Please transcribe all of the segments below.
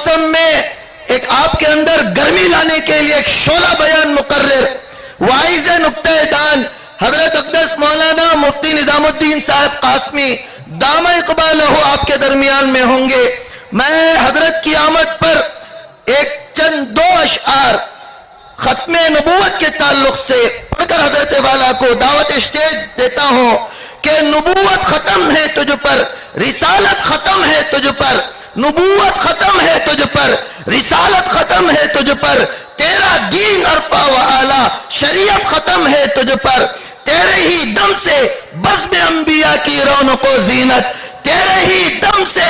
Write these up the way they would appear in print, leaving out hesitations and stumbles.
موسم میں ایک آپ کے اندر گرمی لانے کے لیے ایک شعلہ بیان مقرر وائز نقطہ دان حضرت اقدس مولانا مفتی نظام الدین صاحب قاسمی دامہ اقبالہ آپ کے درمیان میں ہوں گے. میں حضرت کی آمد پر ایک چند دو اشعار ختم نبوت کے تعلق سے پڑھ کر حضرت والا کو دعوت اسٹیج دیتا ہوں کہ نبوت ختم ہے تجھ پر، رسالت ختم ہے تجھ پر، نبوت ختم ہے تجھ پر، رسالت ختم ہے تجھ پر، تیرا دین عرفہ و اعلیٰ، شریعت ختم ہے تجھ پر، تیرے ہی دم سے بزم انبیاء کی رونق و زینت، تیرے ہی دم سے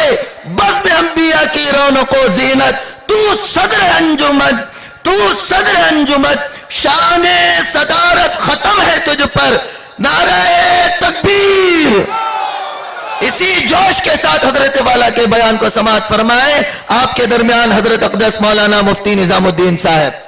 بزم انبیاء کی رونق و زینت، تو صدر انجمن، تو صدر انجمن، شان صدارت ختم ہے تجھ پر، نعرہ تکبیر. اسی جوش کے ساتھ حضرت والا کے بیان کو سماعت فرمائیں. آپ کے درمیان حضرت اقدس مولانا مفتی نظام الدین صاحب.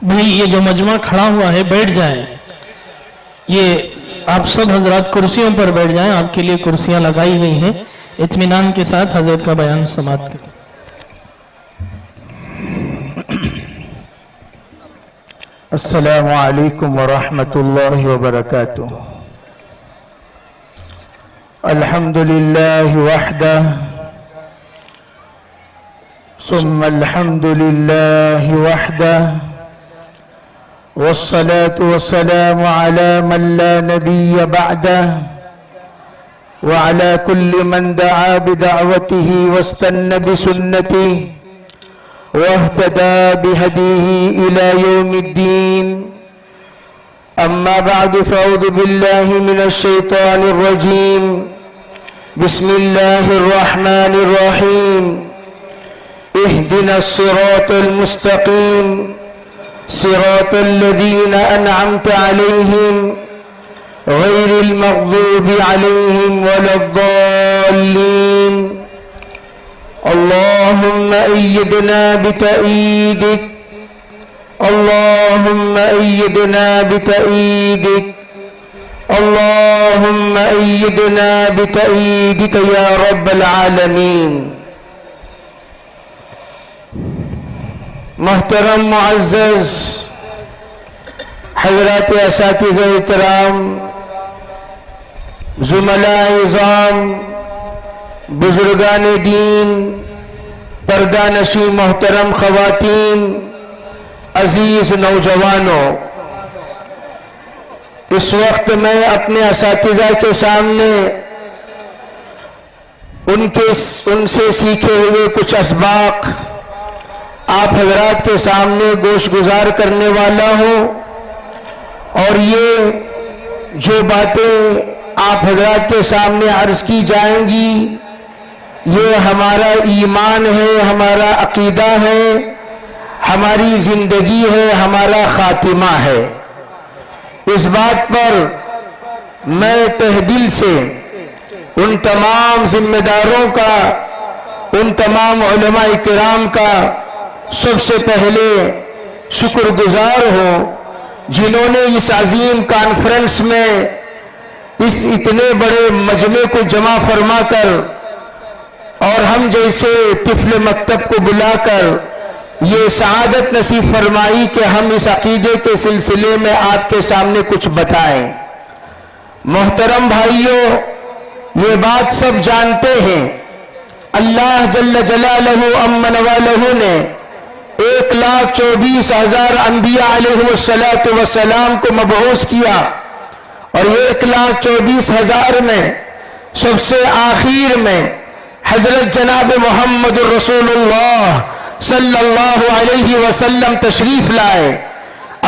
بھئی یہ جو مجمع کھڑا ہوا ہے بیٹھ جائیں. یہ آپ سب حضرات کرسیوں پر بیٹھ جائیں. آپ کے لیے کرسیاں لگائی گئی ہیں. اطمینان کے ساتھ حضرت کا بیان سماعت کریں. السلام علیکم ورحمۃ اللہ وبرکاتہ. الحمد للہ وحدہ ثم الحمد للہ وحدہ والصلاة والسلام على من لا نبي بعده وعلى كل من دعا بدعوته واستنى بسنته واهتدى بهديه إلى يوم الدين. أما بعد فأعوذ بالله من الشيطان الرجيم. بسم الله الرحمن الرحيم. اهدنا الصراط المستقيم صراط الذين أنعمت عليهم غير المغضوب عليهم ولا الضالين. اللهم أيدنا بتأييدك، اللهم أيدنا بتأييدك، اللهم أيدنا بتأييدك يا رب العالمين. محترم معزز حضرات اساتذہ اکرام، زملاء عظام، بزرگان دین، پردہ نشین محترم خواتین، عزیز نوجوانوں، اس وقت میں اپنے اساتذہ کے سامنے ان سے سیکھے ہوئے کچھ اسباق آپ حضرات کے سامنے گوش گزار کرنے والا ہوں. اور یہ جو باتیں آپ حضرات کے سامنے عرض کی جائیں گی یہ ہمارا ایمان ہے، ہمارا عقیدہ ہے، ہماری زندگی ہے، ہمارا خاتمہ ہے. اس بات پر میں تہ دل سے ان تمام ذمہ داروں کا، ان تمام علماء کرام کا سب سے پہلے شکر گزار ہوں جنہوں نے اس عظیم کانفرنس میں اس اتنے بڑے مجمع کو جمع فرما کر اور ہم جیسے طفل مکتب کو بلا کر یہ سعادت نصیب فرمائی کہ ہم اس عقیدے کے سلسلے میں آپ کے سامنے کچھ بتائیں. محترم بھائیوں، یہ بات سب جانتے ہیں اللہ جل جلالہ امن والہ نے 1,24,000 انبیاء علیہ السلام کو مبعوث کیا اور 1,24,000 میں سب سے آخر میں حضرت جناب محمد رسول اللہ صلی اللہ علیہ وسلم تشریف لائے.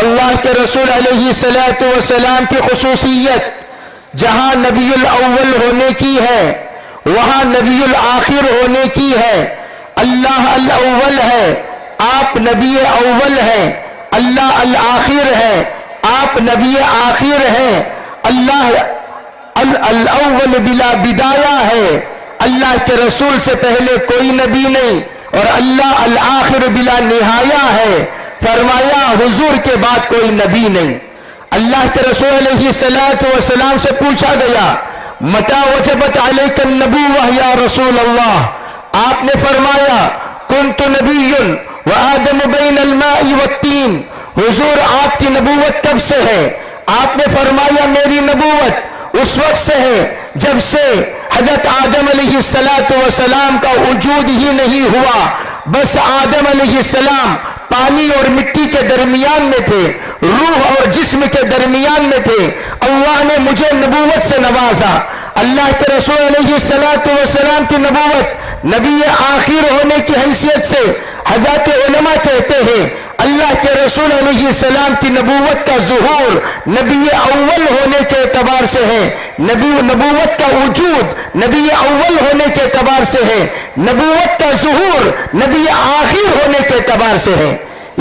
اللہ کے رسول علیہ السلام کی خصوصیت جہاں نبی الاول ہونے کی ہے وہاں نبی الآخر ہونے کی ہے. اللہ الاول ہے، آپ نبی اول ہیں. اللہ الآخر ہے، آپ نبی آخر ہیں، اللہ الاول بلا بدایہ ہے، اللہ کے رسول سے پہلے کوئی نبی نہیں، اور اللہ الآخر بلا نہایہ ہے، فرمایا حضور کے بعد کوئی نبی نہیں۔ اللہ کے رسول علیہ السلام سے پوچھا گیا متى وجبت علیک النبوہ یا رسول اللہ، آپ نے فرمایا کنت نبی وآدم بین الماء والتین، حضور آپ کی نبوت کب سے ہے؟ آپ نے فرمایا میری نبوت اس وقت سے ہے جب سے حضرت آدم علیہ السلام کا وجود ہی نہیں ہوا، بس آدم علیہ السلام پانی اور مٹی کے درمیان میں تھے، روح اور جسم کے درمیان میں تھے، اللہ نے مجھے نبوت سے نوازا۔ اللہ کے رسول علیہ السلام کی نبوت نبی آخر ہونے کی حیثیت سے حضرات علماء کہتے ہیں اللہ کے رسول علیہ السلام کی نبوت کا ظہور نبی اول ہونے کے اعتبار سے ہے، نبوت کا وجود نبی اول ہونے کے اعتبار سے ہے، نبوت کا ظہور نبی آخر ہونے کے اعتبار سے ہے۔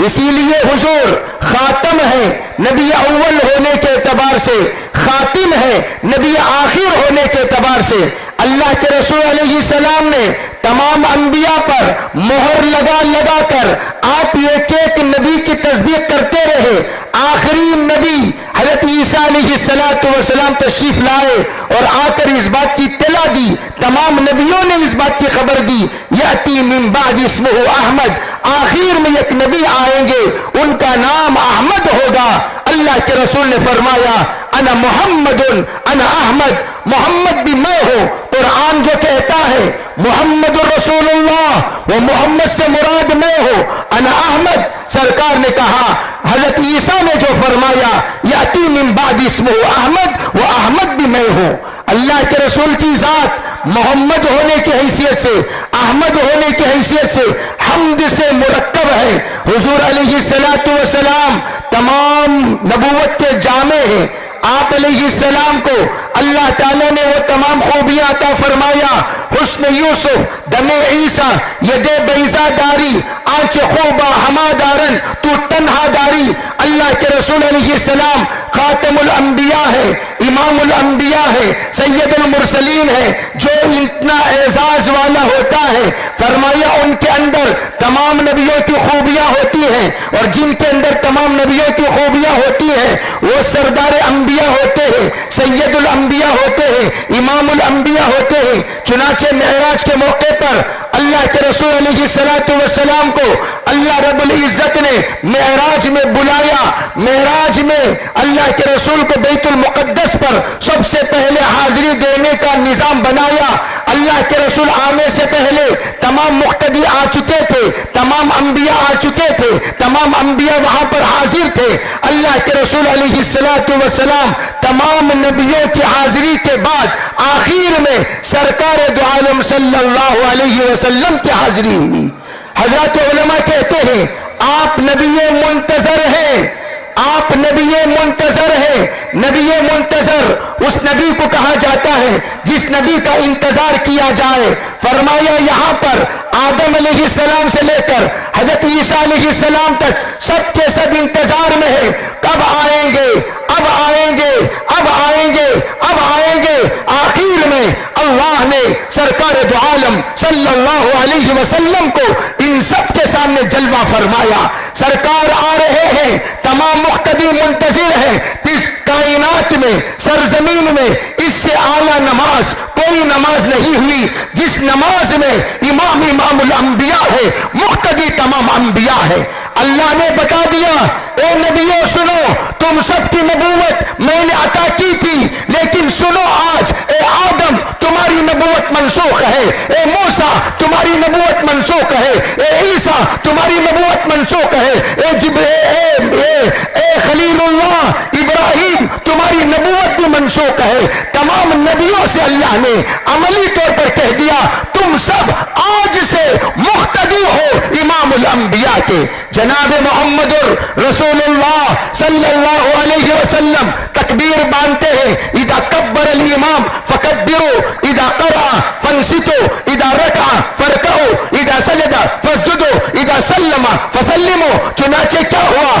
اسی لیے حضور خاتم ہے نبی اول ہونے کے اعتبار سے، خاتم ہے نبی آخر ہونے کے اعتبار سے۔ اللہ کے رسول علیہ السلام نے تمام انبیاء پر مہر لگا لگا کر آپ ایک ایک نبی کی تصدیق کرتے رہے، آخری نبی حضرت عیسیٰ علیہ السلام تشریف لائے اور آ کر اس بات کی اطلاع دی، تمام نبیوں نے اس بات کی خبر دی، یأتی من بعد اسمہ احمد، آخر میں ایک نبی آئیں گے ان کا نام احمد ہوگا۔ اللہ کے رسول نے فرمایا انا محمد انا احمد، محمد بھی میں ہوں۔ قرآن جو کہتا ہے محمد رسول اللہ، وہ محمد سے مراد میں ہوں، انا احمد۔ سرکار نے کہا حضرت عیسیٰ نے جو فرمایا یاتی من بعد اسمہ احمد، وہ احمد بھی میں ہوں۔ اللہ کے رسول کی ذات محمد ہونے کی حیثیت سے، احمد ہونے کی حیثیت سے، حمد سے مرکب ہے۔ حضور علیہ السلام تمام نبوت کے جامع ہیں۔ آپ علیہ السلام کو اللہ تعالیٰ نے وہ تمام خوبیاں عطا فرمایا، حسن یوسف، دم عیسیٰ، ید بیضا داری، آنچ خوبہ ہما دارن تو تنہا داری۔ اللہ کے رسول علیہ السلام خاتم الانبیاء ہے، امام الانبیاء ہے، سید المرسلین ہے۔ جو اتنا اعزاز والا ہوتا ہے فرمایا ان کے اندر تمام نبیوں کی خوبیاں ہوتی ہیں، اور جن کے اندر تمام نبیوں کی خوبیاں ہوتی ہیں وہ سردار انبیاء ہوتے ہیں، سید الانبیاء ہوتے ہیں، امام الانبیاء ہوتے ہیں۔ چنانچہ معراج کے موقع پر اللہ کے رسول علیہ السلام کو اللہ رب العزت نے معراج میں بلایا۔ معراج میں اللہ کے رسول کو بیت المقدس پر سب سے پہلے حاضری دینے کا نظام بنایا۔ اللہ کے رسول آنے سے پہلے تمام مقتدی آ چکے تھے، تمام انبیاء آ چکے تھے، تمام انبیاء وہاں پر حاضر تھے۔ اللہ کے رسول علیہ السلام تمام نبیوں کی حاضری کے بعد آخر میں سرکار دو عالم صلی اللہ علیہ وسلم کی حاضری ہوئی۔ حضرات علماء کہتے ہیں آپ نبی منتظر ہیں، آپ نبی منتظر ہیں۔ نبی منتظر اس نبی کو کہا جاتا ہے جس نبی کا انتظار کیا جائے۔ فرمایا یہاں پر آدم علیہ السلام سے لے کر حضرت عیسیٰ علیہ السلام تک سب کے سب انتظار میں ہے، کب آئیں گے، اب آئیں گے، اب آئیں گے، اب آئیں گے۔ آخر میں اللہ نے سرکار دو عالم صلی اللہ علیہ وسلم کو ان سب کے سامنے جلوہ فرمایا۔ سرکار آ رہے ہیں، تمام مقتدی منتظر ہیں۔ اس کائنات میں، سرزمین میں اس سے اعلیٰ نماز کوئی نماز نہیں ہوئی جس نماز میں امام الانبیاء ہے، مقتدی تمام انبیاء ہے۔ اللہ نے بتا دیا اے نبیوں سنو، تم سب کی نبوت میں نے عطا کی تھی، لیکن سنو آج اے آدم تمہاری نبوت منسوخ ہے، اے موسیٰ تمہاری نبوت منسوخ ہے، اے عیسیٰ تمہاری نبوت منسوخ ہے، اے خلیل اللہ ابراہیم تمہاری نبوت بھی منسوخ ہے۔ تمام نبیوں سے اللہ نے عملی طور پر کہہ دیا تم سب آج سے مقتدی ہو امام الانبیاء کے۔ جناب محمد رسول اللہ صلی اللہ علیہ وسلم تکبیر باندھتے ہیں، اذا کبر الامام فکبروا، اذا قرأ فانصتوا، اذا رکع فرکعوا، اذا سجد فاسجدوا، اذا سلم فسلموا۔ چنانچہ کیا ہوا؟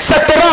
17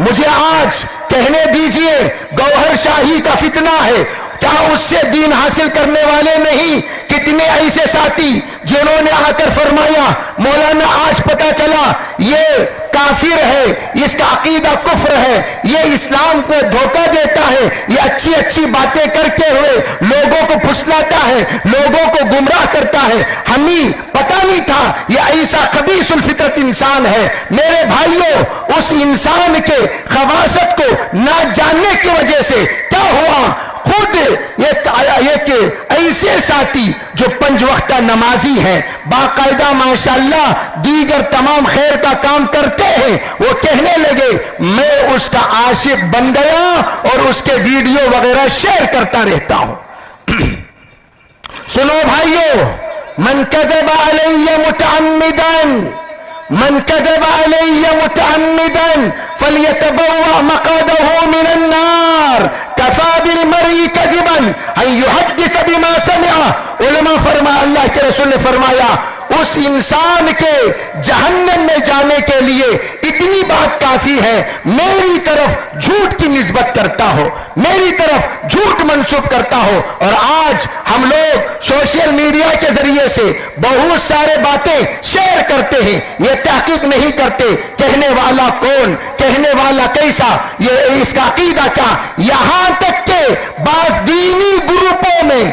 مجھے آج کہنے دیجئے گوہر شاہی کا فتنہ ہے، کیا اس سے دین حاصل کرنے والے نہیں؟ کتنے ایسے ساتھی جنہوں نے آ کر فرمایا مولانا آج پتا چلا یہ کافر ہے، اس کا عقیدہ کفر ہے، یہ اسلام کو دھوکہ دیتا ہے، یہ اچھی اچھی باتیں کرتے ہوئے لوگوں کو پھسلاتا ہے، لوگوں کو گمراہ کرتا ہے، ہمیں پتہ نہیں تھا یہ ایسا خبیث الفطرت انسان ہے۔ میرے بھائیوں، اس انسان کے خباثت کو نہ جاننے کی وجہ سے کیا ہوا؟ خود ایک ایسے ساتھی جو 5 وقتہ نمازی ہیں، باقاعدہ ماشاءاللہ دیگر تمام خیر کا کام کرتے ہیں، وہ کہنے لگے میں اس کا عاشق بن گیا اور اس کے ویڈیو وغیرہ شیئر کرتا رہتا ہوں۔ سنو بھائیو، من کذب علی متعمدا فلیتبوأ مقعده من النار کفا بالمرء کذبا ان یحدث بما سمع۔ علماء فرمایا، اللہ کے رسول نے فرمایا اس انسان کے جہنم میں جانے کے لیے اتنی بات کافی ہے، میری طرف جھوٹ کی نسبت کرتا ہو، میری طرف جھوٹ منسوب کرتا ہو۔ اور آج ہم لوگ سوشل میڈیا کے ذریعے سے بہت سارے باتیں شیئر کرتے ہیں، یہ تحقیق نہیں کرتے کہنے والا کون، کہنے والا کیسا، یہ اس کا عقیدہ کیا۔ یہاں تک کہ بعض دینی گروپوں میں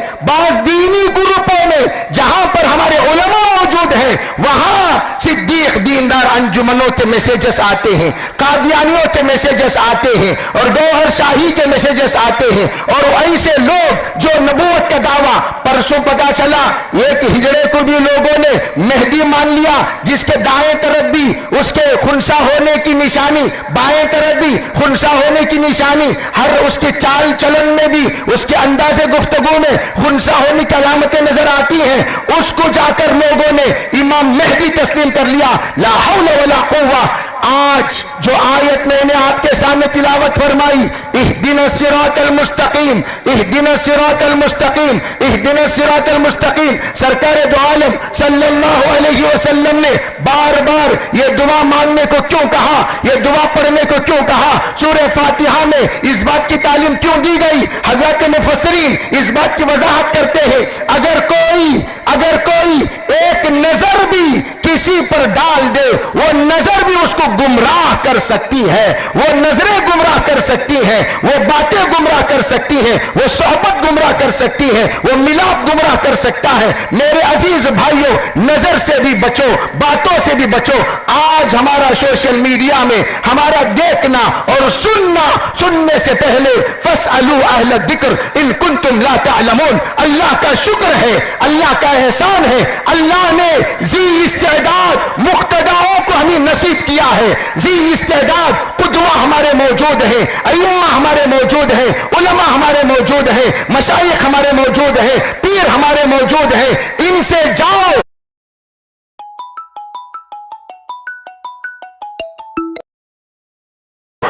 جہاں پر ہمارے علماء موجود ہیں، وہاں صدیق دیندار انجمنوں کے میسیجز آتے ہیں، قادیانیوں کے میسیجز آتے ہیں، اور گوہر شاہی کے میسیجز آتے ہیں، اور ایسے لوگ جو نبوت کا دعویٰ، پرسوں پتا چلا ایک ہجڑے کو بھی لوگوں نے مہدی مان لیا، جس کے دائیں طرف بھی اس کے خنثی ہونے کی نشانی، بائیں طرف بھی خنثی ہونے کی نشانی، ہر اس کے چال چلن میں بھی، اس کے انداز گفتگو میں خنثی ہونے کی علامتیں نظر آتی ہیں۔ اس کو جا کر لوگوں نے امام مہدی تسلیم کر لیا۔ لا حول ولا قوہ۔ آج جو آیت میں نے آپ کے سامنے تلاوت فرمائی، اہدنا الصراط المستقیم، اہدنا الصراط المستقیم، اہدنا الصراط المستقیم، سرکار دو عالم صلی اللہ علیہ وسلم نے بار بار یہ دعا مانگنے کو کیوں کہا، یہ دعا پڑھنے کو کیوں کہا؟ سورہ فاتحہ میں اس بات کی تعلیم کیوں دی گئی؟ حضرات مفسرین اس بات کی وضاحت کرتے ہیں، اگر کوئی ایک نظر بھی کسی پر ڈال دے، وہ نظر بھی اس کو گمراہ کر سکتی ہے، وہ نظریں گمراہ کر سکتی ہیں، وہ باتیں گمراہ کر سکتی ہیں، وہ صحبت گمراہ کر سکتی ہے، وہ ملاپ گمراہ کر سکتا ہے۔ میرے عزیز بھائیوں، نظر سے بھی بچو، باتوں سے بھی بچو۔ آج ہمارا سوشل میڈیا میں ہمارا دیکھنا اور سننے سے پہلے فاسألوا اہل الذکر ان کنتم لا تعلمون۔ اللہ کا شکر ہے، اللہ کا احسان ہے، اللہ نے ذی استعداد مقتداؤں کو ہمیں نصیب کیا ہے، ذی استعداد قدوہ ہمارے موجود ہیں، ائمہ ہمارے موجود ہیں، علماء ہمارے موجود ہیں، مشائخ ہمارے موجود ہیں، پیر ہمارے موجود ہیں۔ ان سے جاؤ،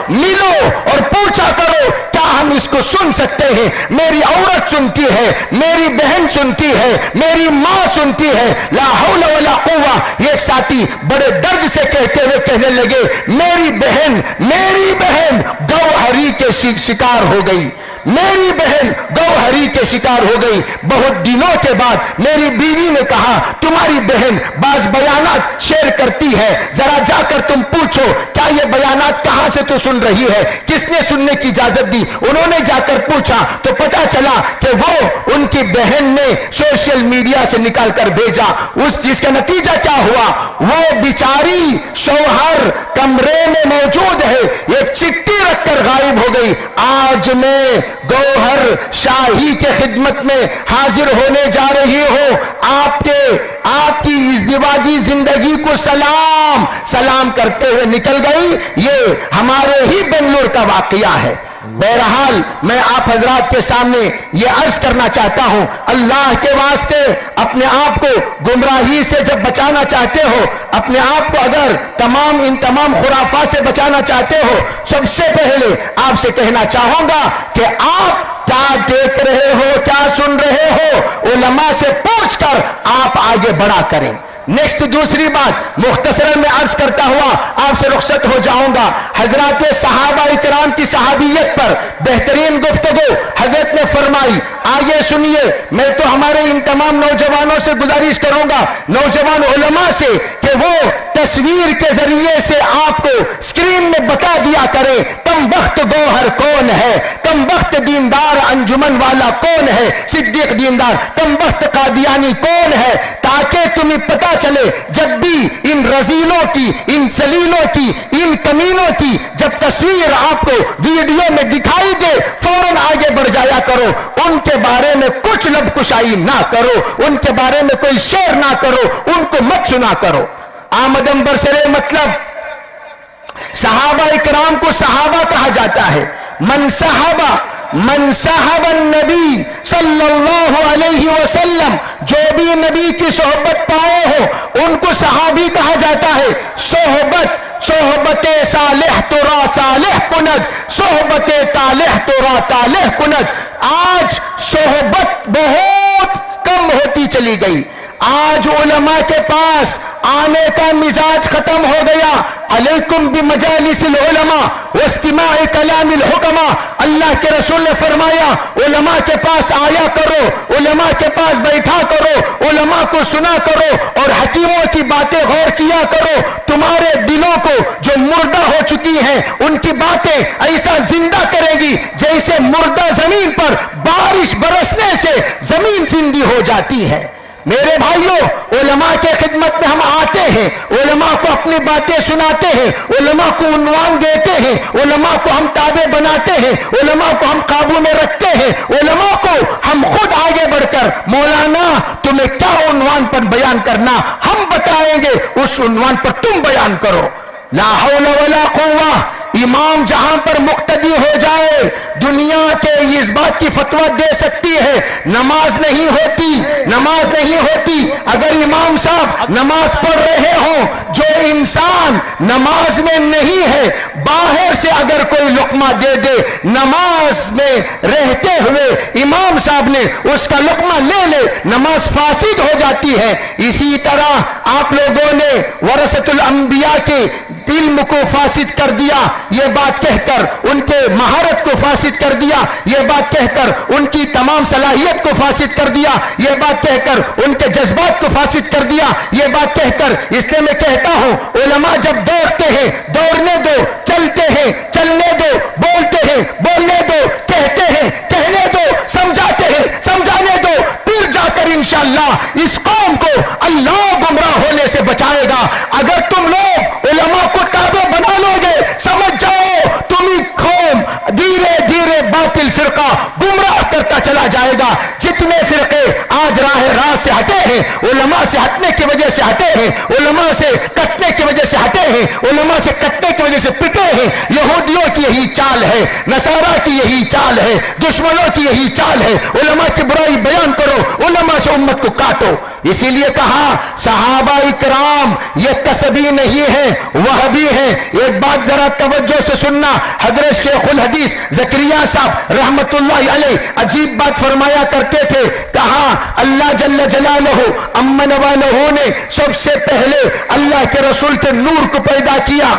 ملو اور پوچھا کرو کیا ہم اس کو سن سکتے ہیں؟ میری عورت سنتی ہے، میری بہن سنتی ہے، میری ماں سنتی ہے۔ لا حول ولا قوہ۔ ایک ساتھی بڑے درد سے کہتے ہوئے کہنے لگے میری بہن گوہری کے شکار ہو گئی، میری بہن گوہری کے شکار ہو گئی۔ بہت دنوں کے بعد میری بیوی نے کہا تمہاری بہن بعض بیانات شیئر کرتی ہے، ذرا جا کر تم پوچھو کیا یہ بیانات کہاں سے تو سن رہی ہے، کس نے سننے کی اجازت دی؟ انہوں نے جا کر پوچھا تو پتا چلا کہ وہ ان کی بہن نے سوشل میڈیا سے نکال کر بھیجا۔ اس چیز کا نتیجہ کیا ہوا؟ وہ بیچاری شوہر کمرے میں موجود ہے، ایک چٹھی رکھ کر غائب ہو گئی۔ آج میں گوہر شاہی کے خدمت میں حاضر ہونے جا رہی ہوں، آپ کی ازدواجی زندگی کو سلام کرتے ہوئے نکل گئی۔ یہ ہمارے ہی بنگلور کا واقعہ ہے۔ بہرحال میں آپ حضرات کے سامنے یہ عرض کرنا چاہتا ہوں، اللہ کے واسطے اپنے آپ کو گمراہی سے جب بچانا چاہتے ہو، اپنے آپ کو اگر ان تمام خرافات سے بچانا چاہتے ہو، سب سے پہلے آپ سے کہنا چاہوں گا کہ آپ کیا دیکھ رہے ہو، کیا سن رہے ہو، علماء سے پوچھ کر آپ آگے بڑھا کریں۔ نیکسٹ دوسری بات مختصراً میں عرض کرتا ہوا آپ سے رخصت ہو جاؤں گا. حضرات صحابہ کرام کی صحابیت پر بہترین گفتگو حضرت نے فرمائی. آگے سنیے. میں تو ہمارے ان تمام نوجوانوں سے گزارش کروں گا, نوجوان علماء سے, کہ وہ تصویر کے ذریعے سے آپ کو اسکرین میں بتا دیا کرے کم بخت گوہر کون ہے, کم بخت دیندار انجمن والا کون ہے, صدیق دیندار, کم بخت قادیانی کون ہے, تاکہ تمہیں پتا چلے جب بھی ان رزیلوں کی, ان سلیلوں کی, ان کمینوں کی جب تصویر آپ کو ویڈیو میں دکھائی دے فوراً آگے بڑھ جایا کرو. ان کے بارے میں کچھ لب کشائی نہ کرو, ان کے بارے میں کوئی شعر نہ کرو, ان کو مت سنا کرو. آمدن برسرے مطلب صحابہ اکرام کو صحابہ کہا جاتا ہے. من صحابہ النبی صلی اللہ علیہ وسلم, جو بھی نبی کی صحبت پائے ہو ان کو صحابی کہا جاتا ہے. صحبت صالح ترا صالح کند, صحبت طالح ترا طالح کند. آج صحبت بہت کم ہوتی چلی گئی. آج علماء کے پاس آنے کا مزاج ختم ہو گیا. علیکم بمجالس العلماء واستماع کلام الحکماء. اللہ کے رسول نے فرمایا علماء کے پاس آیا کرو, علماء کے پاس بیٹھا کرو, علماء کو سنا کرو اور حکیموں کی باتیں غور کیا کرو. تمہارے دلوں کو جو مردہ ہو چکی ہیں ان کی باتیں ایسا زندہ کرے گی جیسے مردہ زمین پر بارش برسنے سے زمین زندی ہو جاتی ہے. میرے بھائیوں, علماء کے خدمت میں ہم آتے ہیں, علماء کو اپنی باتیں سناتے ہیں, علماء کو عنوان دیتے ہیں, علماء کو ہم تابع بناتے ہیں, علماء کو ہم قابو میں رکھتے ہیں, علماء کو ہم خود آگے بڑھ کر مولانا تمہیں کیا عنوان پر بیان کرنا ہم بتائیں گے, اس عنوان پر تم بیان کرو. لا حول ولا قوہ. امام جہاں پر مقتدی ہو جائے دنیا کے اس بات کی فتویٰ دے سکتی ہے نماز نہیں ہوتی, نماز نہیں ہوتی. اگر امام صاحب نماز پڑھ رہے ہوں, جو انسان نماز میں نہیں ہے باہر سے اگر کوئی لقمہ دے دے نماز میں رہتے ہوئے امام صاحب نے اس کا لقمہ لے لے, نماز فاسد ہو جاتی ہے. اسی طرح آپ لوگوں نے ورثۃ الانبیاء کے علم کو فاسد کر دیا, یہ بات کہہ کر ان کے مہارت کو فاسد کر دیا, یہ بات کہہ کر ان کی تمام صلاحیت کو فاسد کر دیا, یہ بات کہہ کر ان کے جذبات کو فاسد کر دیا, یہ بات کہہ کر. اس لیے میں کہتا ہوں علماء جب دوڑتے ہیں دوڑنے دو, چلتے ہیں چلنے دو, بولتے ہیں بولنے دو, کہتے ہیں کہنے دو, سمجھاتے ہیں سمجھانے دو. پھر جا کر انشاءاللہ اس قوم کو اللہ گمراہ ہونے سے بچائے گا. اگر تم لوگ علماء کو تابع بنا لو گے سمجھ جاؤ تمہیں قوم دھیرے دھیرے باطل فرقہ گمراہ کرتا چلا جائے گا. جتنے فرقے آج راہ راست سے ہٹے ہیں, علماء سے ہٹنے کی وجہ سے ہٹے ہیں, علماء سے کٹنے کی وجہ سے ہٹے ہیں, علماء سے کٹنے کی وجہ سے پٹے ہیں. یہودیوں کی یہی چال ہے, نصارہ کی یہی چال ہے, دشمنوں کی یہی چال ہے. علماء کی برائی بیان کرو, علماء سے امت کو کاٹو. اسی لیے کہا صحابہ اکرام یہ کسبی نہیں ہے, وہابی ہیں. ایک بات ذرا توجہ سے سننا. حضرت شیخ الحدیث زکریا صاحب رحمت اللہ علیہ عجیب بات فرمایا کرتے تھے. کہا اللہ جل جلالہ امن والہ نے سب سے پہلے اللہ کے رسول کے نور کو پیدا کیا.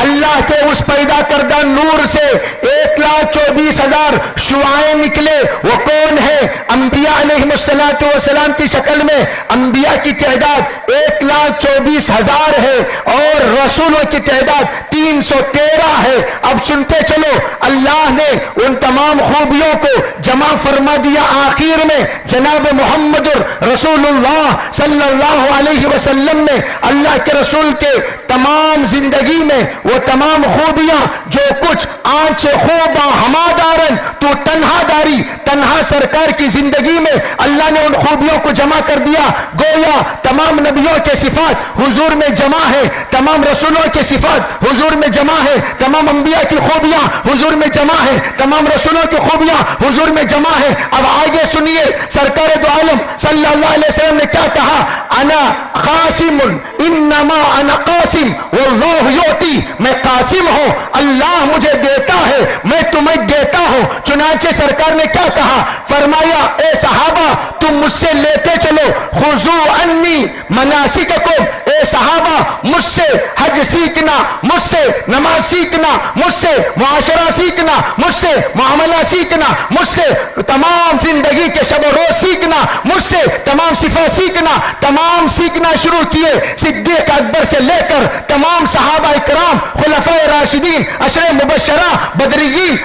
اللہ کے اس پیدا کردہ نور سے 1,24,000 شعاعیں نکلے. وہ کون ہے؟ انبیاء علیہ السلام کی شکل میں. انبیاء کی تعداد 1,24,000 ہے اور رسولوں کی تعداد 313 ہے. اب سنتے چلو, اللہ نے ان تمام خوبیوں کو جمع فرما دیا آخر میں جناب محمد رسول اللہ صلی اللہ علیہ وسلم میں. اللہ کے رسول کے تمام زندگی میں وہ تمام خوبیاں جو کچھ آنچ خوبا ہمادارن تو تنہا داری, تنہا سرکار کی زندگی میں اللہ نے ان خوبیوں کو جمع کر دیا. گویا تمام نبیوں کے صفات حضور میں جمع ہے, تمام رسولوں کے صفات حضور میں جمع ہے, تمام انبیاء کی خوبیاں حضور میں جمع ہے, تمام رسولوں کی خوبیاں حضور میں جمع ہے. اب آگے سنیے سرکار دو عالم صلی اللہ علیہ وسلم نے کیا کہا. انا قاسم انما انا قاسم واللہ یعطی. میں قاسم ہوں, اللہ مجھے دیتا ہے, میں تمہیں دیتا ہوں. چنانچہ سرکار نے کیا کہا, فرمایا اے صحابہ تم مجھ سے لیتے چلو. خذوا عنی مناسککم. اے صحابہ مجھ سے حج سیکھنا, مجھ سے نماز سیکھنا, مجھ سے معاشرہ سیکھنا, مجھ سے معاملہ سیکھنا, مجھ سے تمام زندگی کے شب و روز سیکھنا, مجھ سے تمام صفات سیکھنا. تمام سیکھنا شروع کیے. صدیق اکبر سے لے کر تمام صحابہ کرام, خلفائے راشدین, عشرہ مبشرہ, بدریین,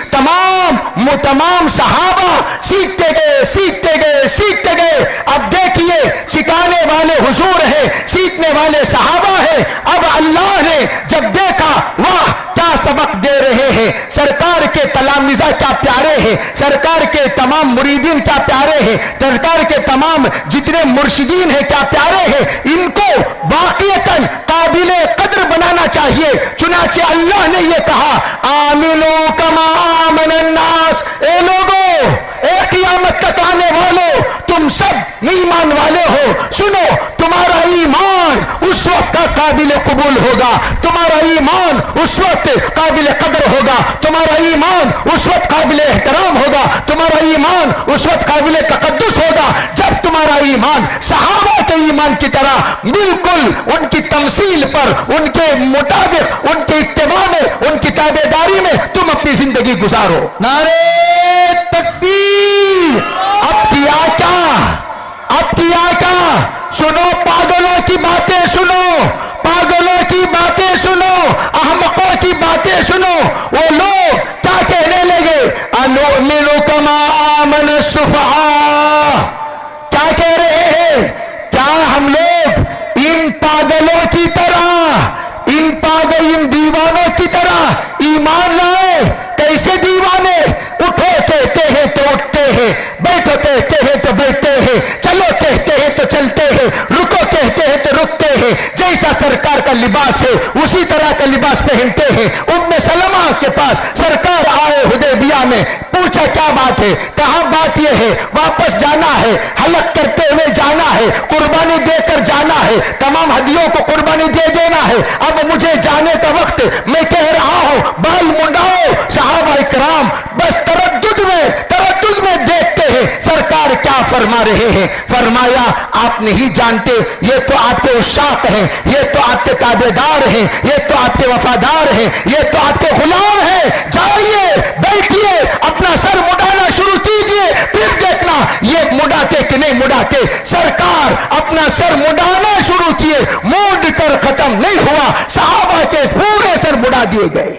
تمام صحابہ سیکھتے گئے سیکھتے گئے سیکھتے گئے. اب دیکھیے سکھانے والے حضور ہیں, سیکھنے والے صحابہ ہیں. اب اللہ نے جب دیکھا, واہ کیا سبق دے رہے ہیں, سرکار کے تلامذہ کیا پیارے ہیں, سرکار کے تمام مریدین کیا پیارے ہیں, سرکار کے تمام جتنے مرشدین ہیں کیا پیارے ہیں, ان کو باقیتاً قابل قدر بنانا چاہیے. چنانچہ اللہ نے یہ کہا آمنو کما آمن الناس. اے لوگو, اے قیامت تک آنے والو, تم سب ایمان والے ہو, سنو تمہارا ایمان اس وقت قابل قبول ہوگا, تمہارا ایمان اس وقت قابل قدر ہوگا, تمہارا ایمان اس وقت قابل احترام ہوگا, تمہارا ایمان اس وقت قابل تقدس ہوگا جب تمہارا ایمان صحابہ کے ایمان کی طرح بالکل ان کی تمثیل پر, ان کے مطابق, ان کے اتباع میں, ان کی تابعداری میں تم اپنی زندگی گزارو. نعرے تکبیر. اب کیا کیا, اب کیا کیا, سنو پاگلوں کی باتیں سنو, پاگلوں کی باتیں سنو, احمقوں کی باتیں سنو. وہ لوگ کیا کہنے لگے, انؤمن کما آمن السفہاء. کیا کہہ رہے ہیں, کیا ہم لوگ ان پاگلوں کی طرح, ان دیوانوں کی طرح ایمان لائے؟ کیسے دیوانے؟ اٹھو کہتے ہیں تو اٹھتے ہیں, بیٹھو کہتے ہیں تو بیٹھتے ہیں, چلو کہتے ہیں تو چلتے ہیں, رکو کہتے ہیں تو رکتے ہیں. جیسا سرکار کا لباس ہے اسی طرح کا لباس پہنتے ہیں. ام سلمہ کے پاس سرکار آئے حدیبیہ میں, پوچھا کیا بات ہے, کہا بات یہ ہے واپس جانا ہے, حلق کرتے ہوئے جانا ہے, قربانی دے کر جانا ہے, تمام ہدیوں کو قربانی دے دینا ہے. اب مجھے جانے کا وقت, میں کہہ رہا ہوں بال منڈاؤ. صحابہ کرام بس تردد میں دیکھتے ہیں سرکار کیا فرما رہے ہیں. فرمایا آپ نہیں جانتے, یہ تو آپ کے عشاق ہیں, یہ تو آپ کے تابعدار ہیں, یہ تو آپ کے وفادار ہیں, یہ تو آپ کے غلام ہیں. جائیے بیٹھیے, اپنا سر مڈانا شروع کیجئے, پھر دیکھنا یہ مڈاتے کہ نہیں مڈاتے. سرکار اپنا سر مڈانا شروع کیے, مونڈ کر ختم نہیں ہوا, صحابہ کے پورے سر مڈا دیے گئے.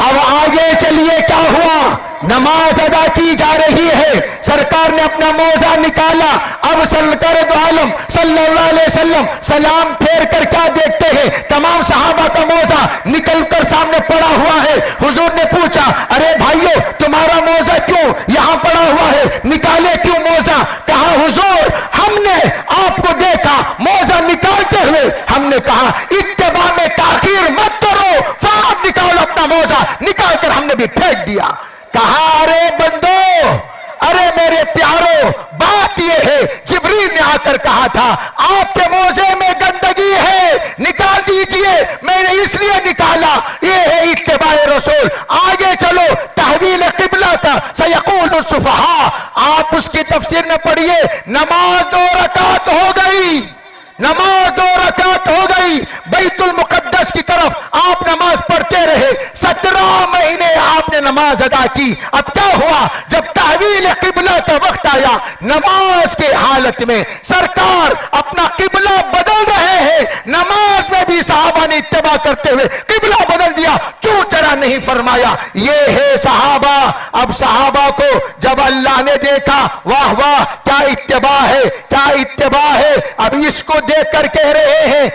اب آگے چلیے کیا ہوا, نماز ادا کی جا رہی ہے, سرکار نے اپنا موزہ نکالا. اب سرکار دو عالم صلی اللہ علیہ وسلم سلام پھیر کر کیا دیکھتے ہیں, تمام صحابہ کا موزہ نکل کر سامنے پڑا ہوا ہے. حضور نے پوچھا ارے بھائیو تمہارا موزہ کیوں یہاں پڑا ہوا ہے, نکالے کیوں موزہ؟ کہا حضور ہم نے آپ کو دیکھا موزہ نکالتے ہوئے, ہم نے کہا اتباع میں تاخیر مت کرو, فوراً نکالو اپنا موزہ. نکال کر ہم نے بھی پھینک دیا. کہا ارے بندو, ارے میرے پیارو, بات یہ ہے جبریل نے آ کر کہا تھا آپ کے موزے میں گندگی ہے, نکال دیجئے. میں نے اس لیے نکالا, یہ ہے اتباع رسول. آگے چلو, تحویل قبلہ کا سیقول السفہاء, آپ اس کی تفسیر میں پڑھیے. نماز 2 رکعت ہو گئی, نماز 2 رکعت ہو گئی, بیت المقدس کی طرف آپ نماز پڑھتے رہے, 17 مہینے آپ نے نماز ادا کی. اب کیا ہوا, جب تحویل قبلہ کا وقت آیا, نماز کے حالت میں سرکار اپنا قبلہ بدل رہے ہیں, نماز میں بھی صحابہ نے اتباع کرتے ہوئے قبلہ بدل دیا, چوں چرا نہیں فرمایا. یہ ہے صحابہ. اب صحابہ کو جب اللہ نے دیکھا, واہ واہ کیا اتباع ہے, کیا اتباع ہے. اب اس کو دیکھ کر کہہ رہے ہیں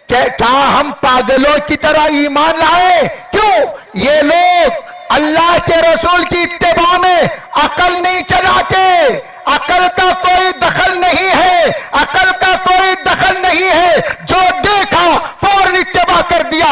کیا ہم پاگلوں کی طرح ایمان لائے؟ کیوں؟ یہ لوگ اللہ کے رسول کی اتباع میں عقل نہیں چلاتے, عقل کا کوئی دخل نہیں ہے, عقل کا کوئی دخل نہیں ہے. جو دیکھا فوراً اتباع کر دیا,